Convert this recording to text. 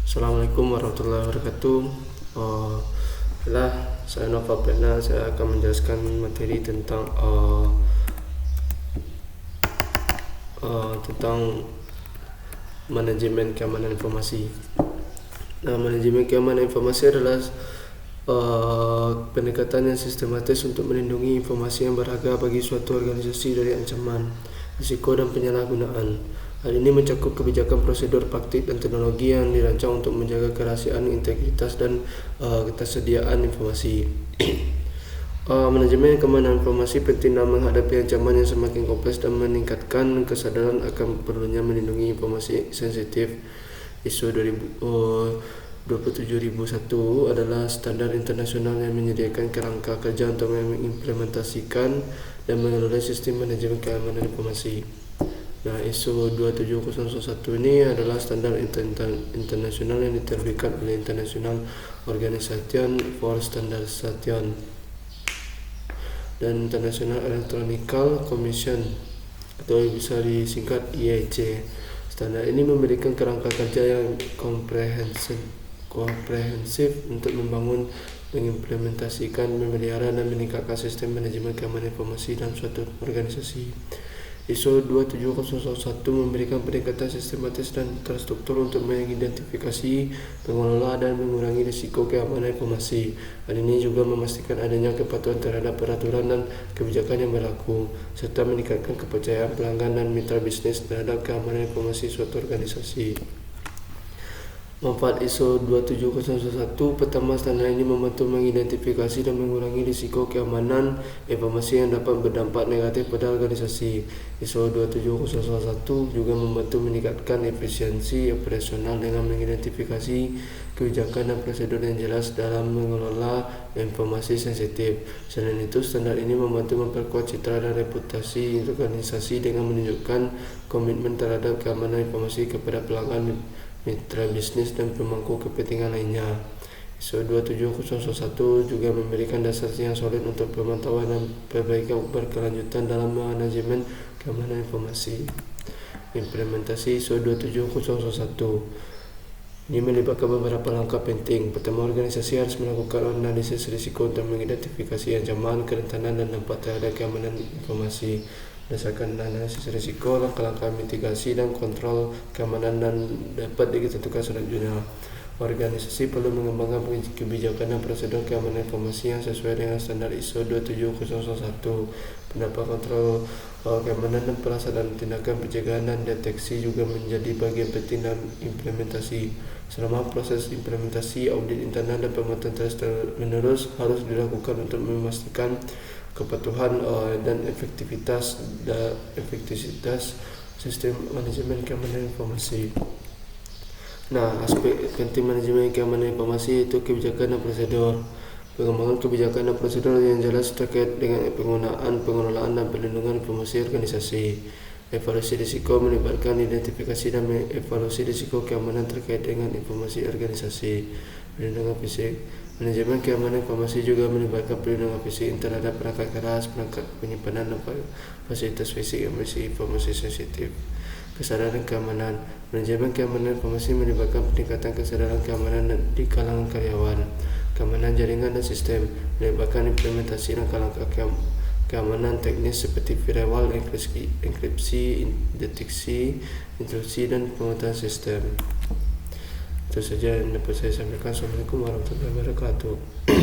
Assalamualaikum warahmatullahi wabarakatuh. Uh, saya Nova Pena. Saya akan menjelaskan materi tentang manajemen keamanan informasi. Nah, manajemen keamanan informasi adalah pendekatan yang sistematis untuk melindungi informasi yang berharga bagi suatu organisasi dari ancaman, risiko, dan penyalahgunaan. Hal ini mencakup kebijakan, prosedur, praktik, dan teknologi yang dirancang untuk menjaga kerahasiaan, integritas, dan ketersediaan informasi. Manajemen keamanan informasi penting dalam menghadapi ancaman yang semakin kompleks dan meningkatkan kesadaran akan perlunya melindungi informasi sensitif. ISO 27001 adalah standar internasional yang menyediakan kerangka kerja untuk mengimplementasikan dan mengelola sistem manajemen keamanan informasi. Nah, ISO 27001 ini adalah standar internasional yang diterbitkan oleh International Organization for Standardization dan International Electronical Commission, atau bisa disingkat IEC. Standar ini memberikan kerangka kerja yang komprehensif untuk membangun, mengimplementasikan, memelihara, dan meningkatkan sistem manajemen keamanan informasi dalam suatu organisasi. ISO 27001 memberikan pendekatan sistematis dan terstruktur untuk mengidentifikasi, mengelola, dan mengurangi risiko keamanan informasi. Hal ini juga memastikan adanya kepatuhan terhadap peraturan dan kebijakan yang berlaku, serta meningkatkan kepercayaan pelanggan dan mitra bisnis terhadap keamanan informasi suatu organisasi. Manfaat ISO 27001: pertama, standar ini membantu mengidentifikasi dan mengurangi risiko keamanan informasi yang dapat berdampak negatif pada organisasi. ISO 27001 juga membantu meningkatkan efisiensi operasional dengan mengidentifikasi kebijakan dan prosedur yang jelas dalam mengelola informasi sensitif. Selain itu, standar ini membantu memperkuat citra dan reputasi organisasi dengan menunjukkan komitmen terhadap keamanan informasi kepada pelanggan, mitra bisnis, dan pemangku kepentingan lainnya. ISO 27001 juga memberikan dasar yang solid untuk pemantauan dan perbaikan berkelanjutan dalam manajemen keamanan informasi. Implementasi ISO 27001 ini melibatkan beberapa langkah penting. Pertama, organisasi harus melakukan analisis risiko untuk mengidentifikasi ancaman, kerentanan, dan dampak terhadap keamanan informasi. Berdasarkan analisis risiko, langkah-langkah mitigasi dan kontrol keamanan dan dapat ditentukan selanjutnya. Organisasi perlu mengembangkan kebijakan dan prosedur keamanan informasi yang sesuai dengan standar ISO 27001. Pendapat kontrol keamanan dan pelaksanaan tindakan pencegahan dan deteksi juga menjadi bagian penting dalam implementasi. Selama proses implementasi, audit internal dan pemantauan terus-menerus harus dilakukan untuk memastikan kepatuhan dan efektivitas sistem manajemen keamanan informasi. Nah, aspek penting manajemen keamanan informasi itu kebijakan dan prosedur. Pengembangan kebijakan dan prosedur yang jelas terkait dengan penggunaan, pengelolaan, dan perlindungan informasi organisasi. Evaluasi risiko melibatkan identifikasi dan mengevaluasi risiko keamanan terkait dengan informasi organisasi. Perlindungan fisik. Manajemen keamanan informasi juga melibatkan perlindungan fisik terhadap perangkat keras, perangkat penyimpanan, dan fasilitas fisik yang berisi informasi sensitif. Kesadaran keamanan. Manajemen keamanan informasi melibatkan peningkatan kesadaran keamanan di kalangan karyawan. Keamanan jaringan dan sistem melibatkan implementasi langkah-langkah keamanan teknis seperti firewall, enkripsi, deteksi, intrusi, dan pengetahuan sistem. Itu saja yang dapat saya sampaikan. Assalamualaikum warahmatullahi wabarakatuh.